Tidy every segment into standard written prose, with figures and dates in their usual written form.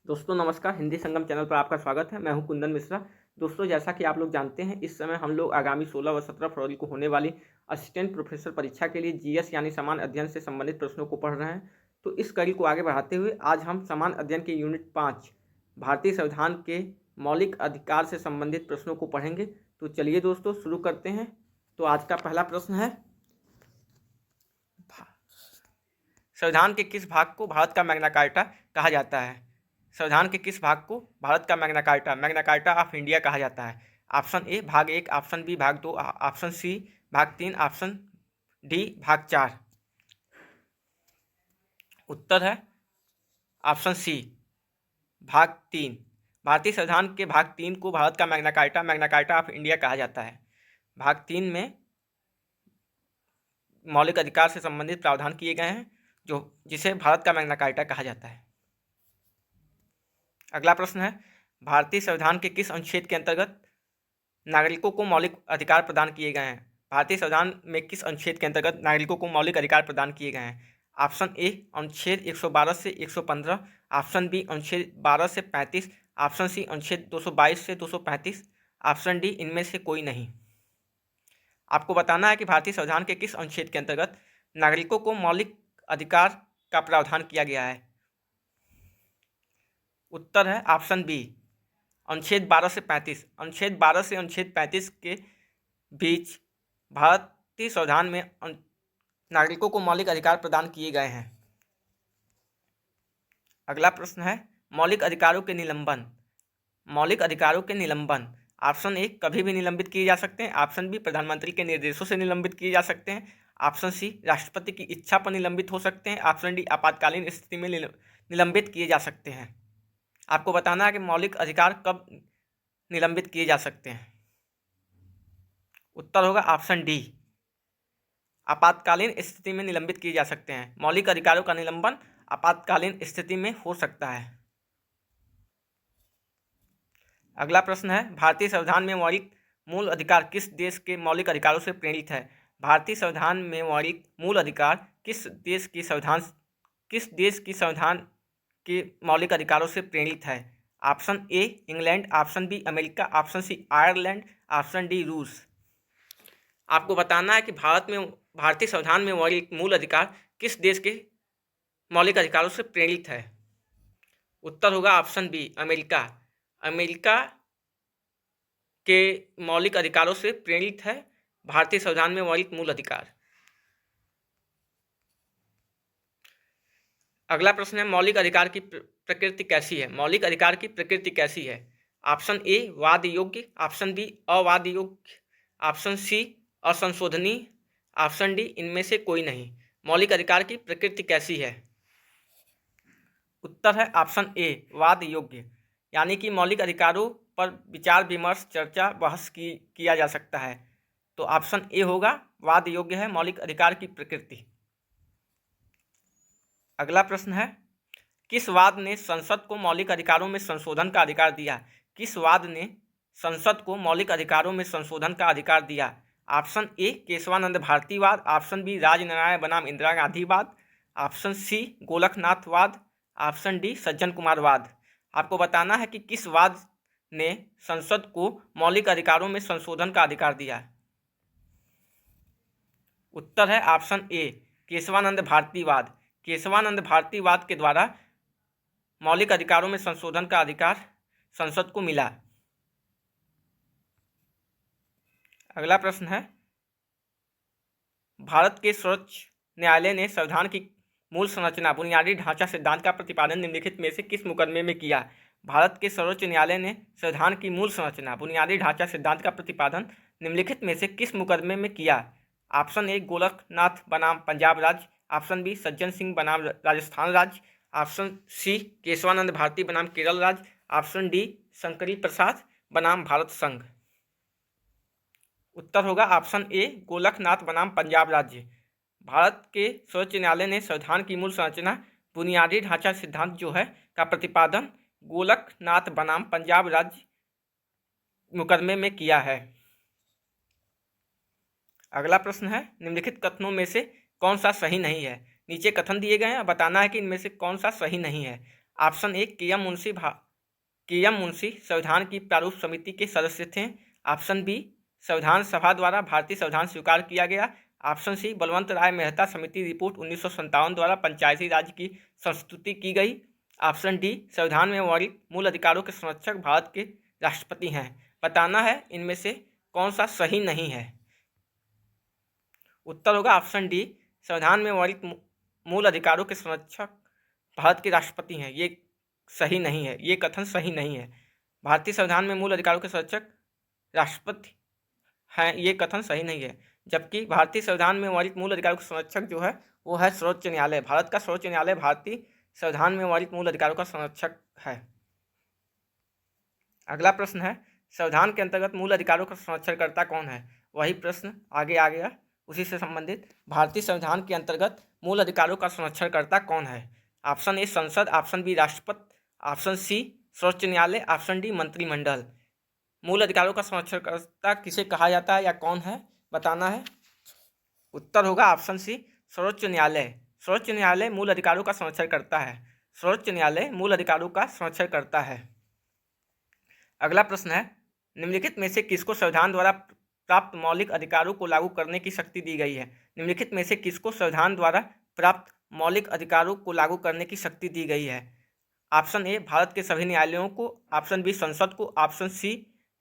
दोस्तों नमस्कार, हिंदी संगम चैनल पर आपका स्वागत है। मैं हूं कुंदन मिश्रा। दोस्तों जैसा कि आप लोग जानते हैं, इस समय हम लोग आगामी 16 व 17 फरवरी को होने वाली असिस्टेंट प्रोफेसर परीक्षा के लिए जीएस यानी समान अध्ययन से संबंधित प्रश्नों को पढ़ रहे हैं। तो इस कड़ी को आगे बढ़ाते हुए आज हम समान अध्ययन के यूनिट 5 भारतीय संविधान के मौलिक अधिकार से संबंधित प्रश्नों को पढ़ेंगे। तो चलिए दोस्तों शुरू करते हैं। तो आज का पहला प्रश्न है, संविधान के किस भाग को भारत का मैग्ना कार्टा कहा जाता है? संविधान के किस भाग को भारत का मैग्ना कार्टा ऑफ इंडिया कहा जाता है? ऑप्शन ए भाग 1, ऑप्शन बी भाग 2, ऑप्शन सी भाग 3, ऑप्शन डी भाग 4। उत्तर है ऑप्शन सी भाग 3। भारतीय संविधान के भाग 3 को भारत का मैग्ना कार्टा ऑफ इंडिया कहा जाता है। भाग 3 में मौलिक अधिकार से संबंधित प्रावधान किए गए हैं जिसे भारत का मैग्ना कार्टा कहा जाता है। अगला प्रश्न है, भारतीय संविधान के किस अनुच्छेद के अंतर्गत नागरिकों को मौलिक अधिकार प्रदान किए गए हैं? भारतीय संविधान में किस अनुच्छेद के अंतर्गत नागरिकों को मौलिक अधिकार प्रदान किए गए हैं? ऑप्शन ए अनुच्छेद 112 से 115, ऑप्शन बी अनुच्छेद 12 से 35, ऑप्शन सी अनुच्छेद 222 से 235, ऑप्शन डी इनमें से कोई नहीं। आपको बताना है कि भारतीय संविधान के किस अनुच्छेद के अंतर्गत नागरिकों को मौलिक अधिकार का प्रावधान किया गया है। उत्तर है ऑप्शन बी अनुच्छेद 12 से 35। अनुच्छेद 12 से अनुच्छेद 35 के बीच भारतीय संविधान में नागरिकों को मौलिक अधिकार प्रदान किए गए हैं। अगला प्रश्न है, मौलिक अधिकारों के निलंबन। मौलिक अधिकारों के निलंबन, ऑप्शन ए कभी भी निलंबित किए जा सकते हैं, ऑप्शन बी प्रधानमंत्री के निर्देशों से निलंबित किए जा सकते हैं, ऑप्शन सी राष्ट्रपति की इच्छा पर निलंबित हो सकते हैं, ऑप्शन डी आपातकालीन स्थिति में निलंबित किए जा सकते हैं। आपको बताना है कि मौलिक अधिकार कब निलंबित किए जा सकते हैं। उत्तर होगा ऑप्शन डी, आपातकालीन स्थिति में निलंबित किए जा सकते हैं। मौलिक अधिकारों का निलंबन आपातकालीन स्थिति में हो सकता है। अगला प्रश्न है, भारतीय संविधान में मौलिक मूल अधिकार किस देश के मौलिक अधिकारों से प्रेरित है? भारतीय संविधान में मौलिक मूल अधिकार किस देश की संविधान के मौलिक अधिकारों से प्रेरित है? Option A England, option B America, option C Ireland, option D रूस। आपको बताना है कि भारतीय संविधान में मौलिक मूल अधिकार किस देश के मौलिक अधिकारों से प्रेरित है। उत्तर होगा ऑप्शन बी अमेरिका। अमेरिका के मौलिक अधिकारों से प्रेरित है भारतीय संविधान में मौलिक मूल अधिकार। अगला प्रश्न है, मौलिक अधिकार की प्रकृति कैसी है? मौलिक अधिकार की प्रकृति कैसी है? ऑप्शन ए वाद योग्य, ऑप्शन बी अवाद योग्य, ऑप्शन सी असंशोधनीय, ऑप्शन डी इनमें से कोई नहीं। मौलिक अधिकार की प्रकृति कैसी है? उत्तर है ऑप्शन ए वाद योग्य, यानी कि मौलिक अधिकारों पर विचार विमर्श चर्चा बहस किया जा सकता है। तो ऑप्शन ए होगा, वाद योग्य है मौलिक अधिकार की प्रकृति। अगला प्रश्न है, किस वाद ने संसद को मौलिक अधिकारों में संशोधन का अधिकार दिया? किस वाद ने संसद को मौलिक अधिकारों में संशोधन का अधिकार दिया? ऑप्शन ए केशवानंद भारतीवाद, ऑप्शन बी राजनारायण बनाम इंदिरा गांधीवाद, ऑप्शन सी गोलकनाथवाद, ऑप्शन डी सज्जन कुमारवाद। आपको बताना है कि किस वाद ने संसद को मौलिक अधिकारों में संशोधन का अधिकार दिया। उत्तर है ऑप्शन ए केशवानंद भारतीवाद। केशवानंद भारतीवाद के द्वारा मौलिक अधिकारों में संशोधन का अधिकार संसद को मिला। अगला प्रश्न है, भारत के सर्वोच्च न्यायालय ने संविधान की मूल संरचना बुनियादी ढांचा सिद्धांत का प्रतिपादन निम्नलिखित में से किस मुकदमे में किया? भारत के सर्वोच्च न्यायालय ने संविधान की मूल संरचना बुनियादी ढांचा सिद्धांत का प्रतिपादन निम्नलिखित में से किस मुकदमे में किया? ऑप्शन ए गोलकनाथ बनाम पंजाब राज्य, ऑप्शन बी सज्जन सिंह बनाम राजस्थान राज्य, ऑप्शन सी केशवानंद भारती बनाम केरल राज्य, ऑप्शन डी शंकरी प्रसाद बनाम भारत संघ। उत्तर होगा ऑप्शन ए गोलकनाथ बनाम पंजाब राज्य। भारत के सर्वोच्च न्यायालय ने संविधान की मूल संरचना बुनियादी ढांचा सिद्धांत जो है का प्रतिपादन गोलकनाथ बनाम पंजाब राज्य मुकदमे में किया है। अगला प्रश्न है, निम्नलिखित कथनों में से कौन सा सही नहीं है? नीचे कथन दिए गए हैं, बताना है कि इनमें से कौन सा सही नहीं है। ऑप्शन ए के एम मुंशी संविधान की प्रारूप समिति के सदस्य थे। ऑप्शन बी संविधान सभा द्वारा भारतीय संविधान स्वीकार किया गया। ऑप्शन सी बलवंत राय मेहता समिति रिपोर्ट 1957 द्वारा पंचायती राज की संस्तुति की गई। ऑप्शन डी संविधान में वर्णित मूल अधिकारों के संरक्षक भारत के राष्ट्रपति हैं। बताना है इनमें से कौन सा सही नहीं है। उत्तर होगा ऑप्शन डी संविधान में वर्णित मूल अधिकारों के संरक्षक भारत के राष्ट्रपति हैं। ये सही नहीं है, ये कथन सही नहीं है। भारतीय संविधान में मूल अधिकारों के संरक्षक राष्ट्रपति हैं, ये कथन सही नहीं है। जबकि भारतीय संविधान में वर्णित मूल अधिकारों के संरक्षक जो है वो है सर्वोच्च न्यायालय। भारत का सर्वोच्च न्यायालय भारतीय संविधान में वर्णित मूल अधिकारों का संरक्षक है। अगला प्रश्न है संविधान के अंतर्गत मूल अधिकारों का संरक्षणकर्ता कौन है। वही प्रश्न आगे आ गया उसी से संबंधित। भारतीय संविधान के अंतर्गत मूल अधिकारों का संरक्षणकर्ता कौन है। ऑप्शन ए संसद, ऑप्शन बी राष्ट्रपति, ऑप्शन सी सर्वोच्च न्यायालय, ऑप्शन डी मंत्रिमंडल। मूल अधिकारों का संरक्षणकर्ता किसे कहा जाता है या कौन है, बताना है। उत्तर होगा ऑप्शन सी सर्वोच्च न्यायालय। सर्वोच्च न्यायालय मूल अधिकारों का संरक्षण करता है। सर्वोच्च न्यायालय मूल अधिकारों का संरक्षण करता है। अगला प्रश्न है निम्नलिखित में से किसको संविधान द्वारा प्राप्त मौलिक अधिकारों को लागू करने की शक्ति दी गई है। निम्नलिखित में से किसको संविधान द्वारा प्राप्त मौलिक अधिकारों को लागू करने की शक्ति दी गई है। ऑप्शन ए भारत के सभी न्यायालयों को, ऑप्शन बी संसद को, ऑप्शन सी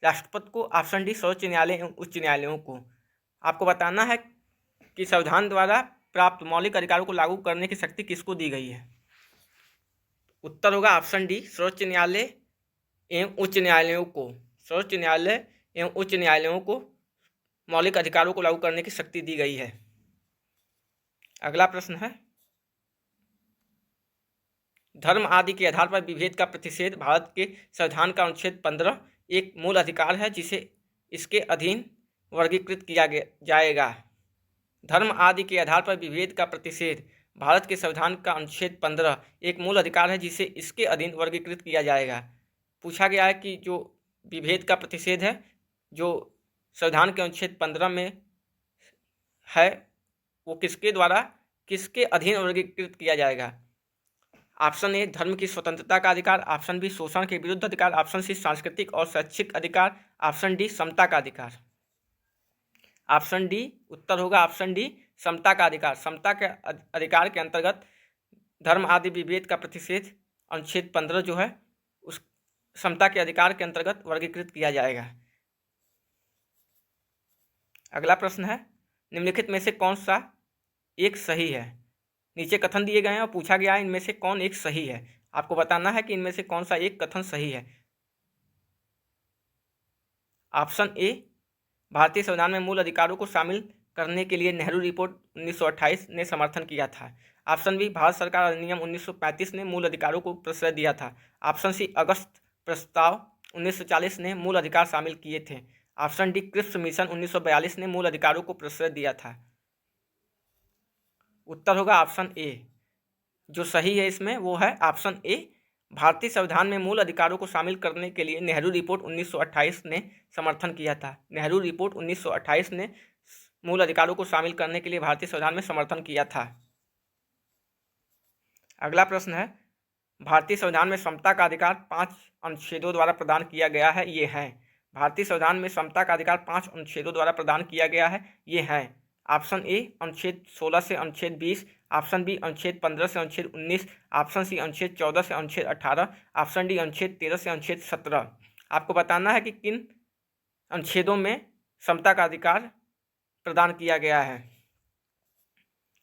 राष्ट्रपति को, ऑप्शन डी सर्वोच्च न्यायालय एवं उच्च न्यायालयों को। आपको बताना है कि संविधान द्वारा प्राप्त मौलिक अधिकारों को लागू करने की शक्ति किसको दी गई है। उत्तर होगा ऑप्शन डी सर्वोच्च न्यायालय एवं उच्च न्यायालयों को। सर्वोच्च न्यायालय एवं उच्च न्यायालयों को मौलिक अधिकारों को लागू करने की शक्ति दी गई है। अगला प्रश्न है धर्म आदि के आधार पर विभेद का प्रतिषेध भारत के संविधान का अनुच्छेद 15 एक मूल अधिकार है जिसे इसके अधीन वर्गीकृत किया जाएगा। धर्म आदि के आधार पर विभेद का प्रतिषेध भारत के संविधान का अनुच्छेद 15 एक मूल अधिकार है जिसे इसके अधीन वर्गीकृत किया जाएगा। पूछा गया है कि जो विभेद का प्रतिषेध है जो संविधान के अनुच्छेद 15 में है वो किसके अधीन वर्गीकृत किया जाएगा। ऑप्शन ए धर्म की स्वतंत्रता का अधिकार, ऑप्शन बी शोषण के विरुद्ध अधिकार, ऑप्शन सी सांस्कृतिक और शैक्षिक अधिकार, ऑप्शन डी समता का अधिकार। ऑप्शन डी उत्तर होगा ऑप्शन डी समता का अधिकार। समता के अधिकार के अंतर्गत धर्म आदि विभेद का प्रतिषेध अनुच्छेद 15 जो है उस समता के अधिकार के अंतर्गत वर्गीकृत किया जाएगा। अगला प्रश्न है निम्नलिखित में से कौन सा एक सही है। नीचे कथन दिए गए हैं और पूछा गया है इनमें से कौन एक सही है। आपको बताना है कि इनमें से कौन सा एक कथन सही है। ऑप्शन ए भारतीय संविधान में मूल अधिकारों को शामिल करने के लिए नेहरू रिपोर्ट 1928 ने समर्थन किया था। ऑप्शन बी भारत सरकार अधिनियम 1935 ने मूल अधिकारों को प्रश्रय दिया था। ऑप्शन सी अगस्त प्रस्ताव 1940 ने मूल अधिकार शामिल किए थे। ऑप्शन डी क्रिप्स मिशन 1942 ने मूल अधिकारों को प्रश्रय दिया था। उत्तर होगा ऑप्शन ए। जो सही है इसमें वो है ऑप्शन ए। भारतीय संविधान में मूल अधिकारों को शामिल करने के लिए नेहरू रिपोर्ट 1928 ने समर्थन किया था। नेहरू रिपोर्ट 1928 ने मूल अधिकारों को शामिल करने के लिए भारतीय संविधान में समर्थन किया था। अगला प्रश्न है भारतीय संविधान में समता का अधिकार 5 अनुच्छेदों द्वारा प्रदान किया गया है। ये है भारतीय संविधान में समता का अधिकार 5 अनुच्छेदों द्वारा प्रदान किया गया है। ये है ऑप्शन ए अनुच्छेद 16 से अनुच्छेद 20, ऑप्शन बी अनुच्छेद 15 से अनुच्छेद 19, ऑप्शन सी अनुच्छेद 14 से अनुच्छेद 18, ऑप्शन डी अनुच्छेद 13 से अनुच्छेद 17। आपको बताना है कि किन अनुच्छेदों में समता का अधिकार प्रदान किया गया है।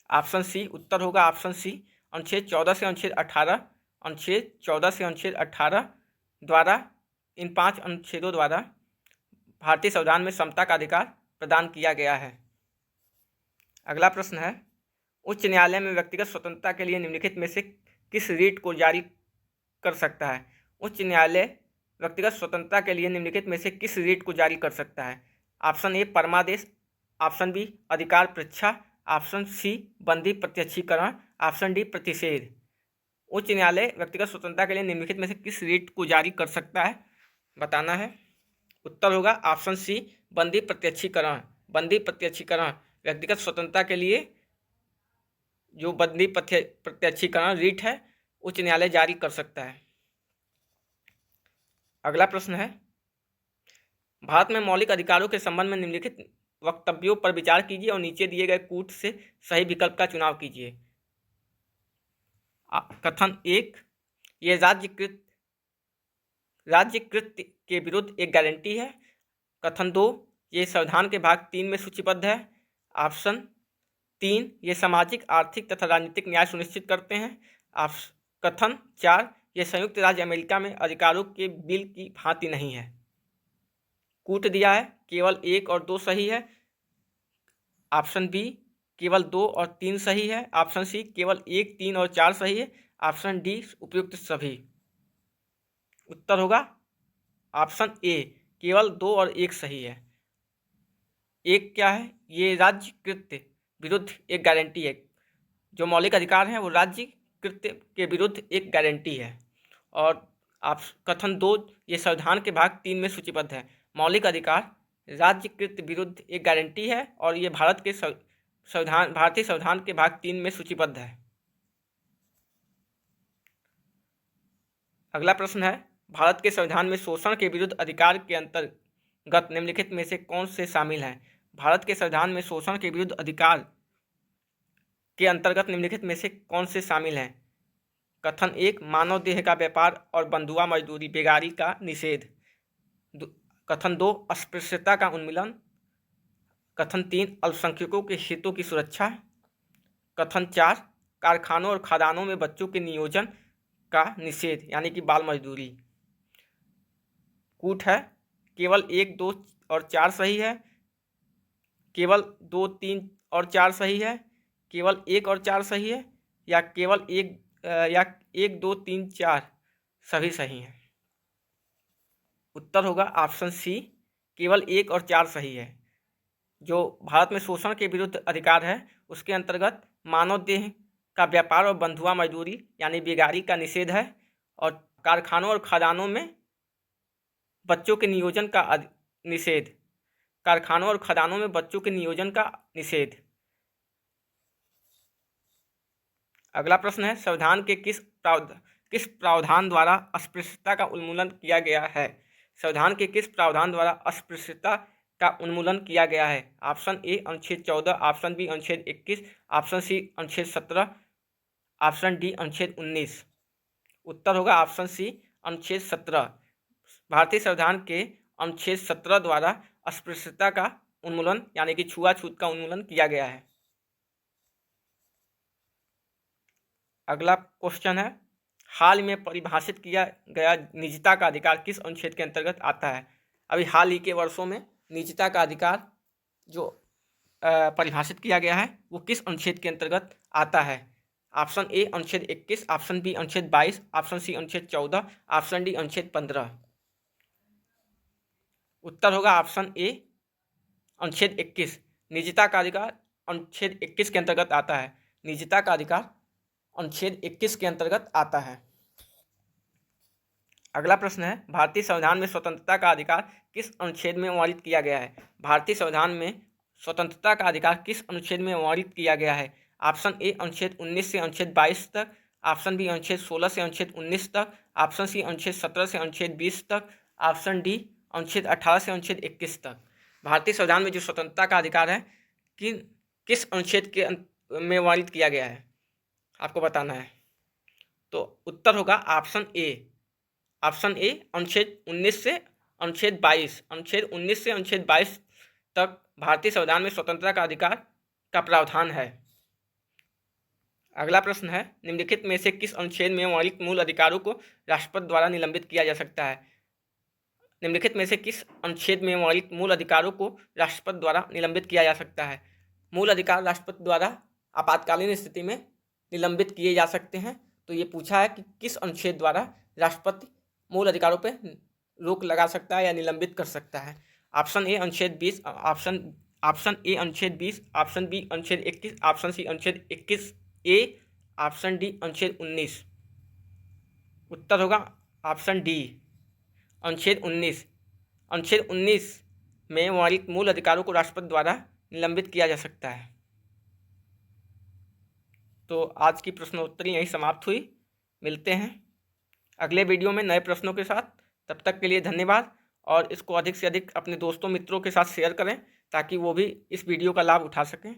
ऑप्शन सी उत्तर होगा ऑप्शन सी अनुच्छेद 14 से अनुच्छेद 18। अनुच्छेद 14 से अनुच्छेद 18 द्वारा इन 5 अनुच्छेदों द्वारा भारतीय संविधान में समता का अधिकार प्रदान किया गया है। अगला प्रश्न है उच्च न्यायालय में व्यक्तिगत स्वतंत्रता के लिए निम्नलिखित में से किस रीट को जारी कर सकता है। उच्च न्यायालय व्यक्तिगत स्वतंत्रता के लिए निम्नलिखित में से किस रीट को जारी कर सकता है। ऑप्शन ए परमादेश, ऑप्शन बी अधिकार परीक्षा, ऑप्शन सी बंदी प्रत्यक्षीकरण, ऑप्शन डी प्रतिषेध। उच्च न्यायालय व्यक्तिगत स्वतंत्रता के लिए निम्नलिखित में से किस रीट को जारी कर सकता है, बताना है। उत्तर होगा ऑप्शन सी बंदी प्रत्यक्षीकरण। बंदी प्रत्यक्षीकरण व्यक्तिगत स्वतंत्रता के लिए जो बंदी प्रत्यक्षीकरण रीट है उच्च न्यायालय जारी कर सकता है। अगला प्रश्न है, भारत में मौलिक अधिकारों के संबंध में निम्नलिखित वक्तव्यों पर विचार कीजिए और नीचे दिए गए कूट से सही विकल्प का चुनाव कीजिए। कथन 1, ये राज्यकृत के विरुद्ध एक गारंटी है। कथन 2, ये संविधान के भाग 3 में सूचीबद्ध है। ऑप्शन 3, ये सामाजिक, आर्थिक तथा राजनीतिक न्याय सुनिश्चित करते हैं। कथन 4, ये संयुक्त राज्य अमेरिका में अधिकारों के बिल की भांति नहीं है। कूट दिया है, केवल 1 और 2 सही है। ऑप्शन बी, केवल 2 और 3 सही है। ऑप्शन सी, केवल 1, 3 और 4 सही है। ऑप्शन डी, उपयुक्त सभी। उत्तर होगा ऑप्शन ए, केवल 2 और 1 सही है। एक क्या है, ये राज्यकृत विरुद्ध एक गारंटी है। जो मौलिक अधिकार हैं वो राज्यकृत के विरुद्ध एक गारंटी है। और आप कथन 2, ये संविधान के भाग 3 में सूचीबद्ध है। मौलिक अधिकार राज्यकृत विरुद्ध एक गारंटी है और ये भारतीय संविधान के भाग 3 में सूचीबद्ध है। अगला प्रश्न है, भारत के संविधान में शोषण के विरुद्ध अधिकार के अंतर्गत निम्नलिखित में से कौन से शामिल हैं? भारत के संविधान में शोषण के विरुद्ध अधिकार के अंतर्गत निम्नलिखित में से कौन से शामिल हैं? कथन 1, मानव देह का व्यापार और बंधुआ मजदूरी, बेगारी का निषेध। कथन 2, अस्पृश्यता का उन्मूलन। कथन 3, अल्पसंख्यकों के हितों की सुरक्षा। कथन 4, कारखानों और खदानों में बच्चों के नियोजन का निषेध यानी कि बाल मजदूरी। कूट है, केवल 1, 2 और 4 सही है। केवल 2, 3 और 4 सही है। केवल 1 और 4 सही है या केवल 1, 2, 3, 4 सभी सही हैं। उत्तर होगा ऑप्शन सी, केवल 1 और 4 सही है। जो भारत में शोषण के विरुद्ध अधिकार है उसके अंतर्गत मानव देह का व्यापार और बंधुआ मजदूरी यानी बेगारी का निषेध है और कारखानों और खदानों में बच्चों के नियोजन का निषेध। कारखानों और खदानों में बच्चों के नियोजन का निषेध। अगला प्रश्न है, संविधान के किस प्रावधान द्वारा अस्पृश्यता का उन्मूलन किया गया है? संविधान के किस प्रावधान द्वारा अस्पृश्यता का उन्मूलन किया गया है? ऑप्शन ए, अनुच्छेद 14। ऑप्शन बी, अनुच्छेद 21। ऑप्शन सी, अनुच्छेद 17। ऑप्शन डी, अनुच्छेद 19। उत्तर होगा ऑप्शन सी, अनुच्छेद 17। भारतीय संविधान के अनुच्छेद 17 द्वारा अस्पृश्यता का उन्मूलन यानी कि छुआछूत का उन्मूलन किया गया है। अगला क्वेश्चन है, हाल में परिभाषित किया गया निजता का अधिकार किस अनुच्छेद के अंतर्गत आता है? अभी हाल ही के वर्षों में निजता का अधिकार जो परिभाषित किया गया है वो किस अनुच्छेद के अंतर्गत आता है? ऑप्शन ए, अनुच्छेद 21। ऑप्शन बी, अनुच्छेद 22। ऑप्शन सी, अनुच्छेद 14। ऑप्शन डी, अनुच्छेद 15। उत्तर होगा ऑप्शन ए, अनुच्छेद 21। निजता का अधिकार अनुच्छेद 21 के अंतर्गत आता है। निजता का अधिकार अनुच्छेद 21 के अंतर्गत आता है। अगला प्रश्न है, भारतीय संविधान में स्वतंत्रता का अधिकार किस अनुच्छेद में वर्णित किया गया है? भारतीय संविधान में स्वतंत्रता का अधिकार किस अनुच्छेद में वर्णित किया गया है? ऑप्शन ए, अनुच्छेद 19 से अनुच्छेद 22 तक। ऑप्शन बी, अनुच्छेद 16 से अनुच्छेद 19 तक। ऑप्शन सी, अनुच्छेद 17 से अनुच्छेद 20 तक। ऑप्शन डी, अनुच्छेद 18 से अनुच्छेद 21 तक। भारतीय संविधान में जो स्वतंत्रता का अधिकार है किस अनुच्छेद के में वर्णित किया गया है आपको बताना है। तो उत्तर होगा ऑप्शन ए। ऑप्शन ए, अनुच्छेद 19 से अनुच्छेद 22। अनुच्छेद 19 से अनुच्छेद 22 तक भारतीय संविधान में स्वतंत्रता का अधिकार का प्रावधान है। अगला प्रश्न है, निम्नलिखित में से किस अनुच्छेद में वर्णित मूल अधिकारों को राष्ट्रपति द्वारा निलंबित किया जा सकता है? निम्नलिखित में से किस अनुच्छेद में वर्णित मूल अधिकारों को राष्ट्रपति द्वारा निलंबित किया जा सकता है? मूल अधिकार राष्ट्रपति द्वारा आपातकालीन स्थिति में निलंबित किए जा सकते हैं। तो ये पूछा है कि किस अनुच्छेद द्वारा राष्ट्रपति मूल अधिकारों पर रोक लगा सकता है या निलंबित कर सकता है? ऑप्शन ए, अनुच्छेद 20। ऑप्शन ए, अनुच्छेद 20। ऑप्शन बी, अनुच्छेद 21। ऑप्शन सी, अनुच्छेद 21 ए। ऑप्शन डी, अनुच्छेद 19। उत्तर होगा ऑप्शन डी, अनुच्छेद 19। अनुच्छेद 19 में वर्णित मूल अधिकारों को राष्ट्रपति द्वारा निलंबित किया जा सकता है। तो आज की प्रश्नोत्तरी यहीं समाप्त हुई। मिलते हैं अगले वीडियो में नए प्रश्नों के साथ। तब तक के लिए धन्यवाद, और इसको अधिक से अधिक अपने दोस्तों मित्रों के साथ शेयर करें ताकि वो भी इस वीडियो का लाभ उठा सकें।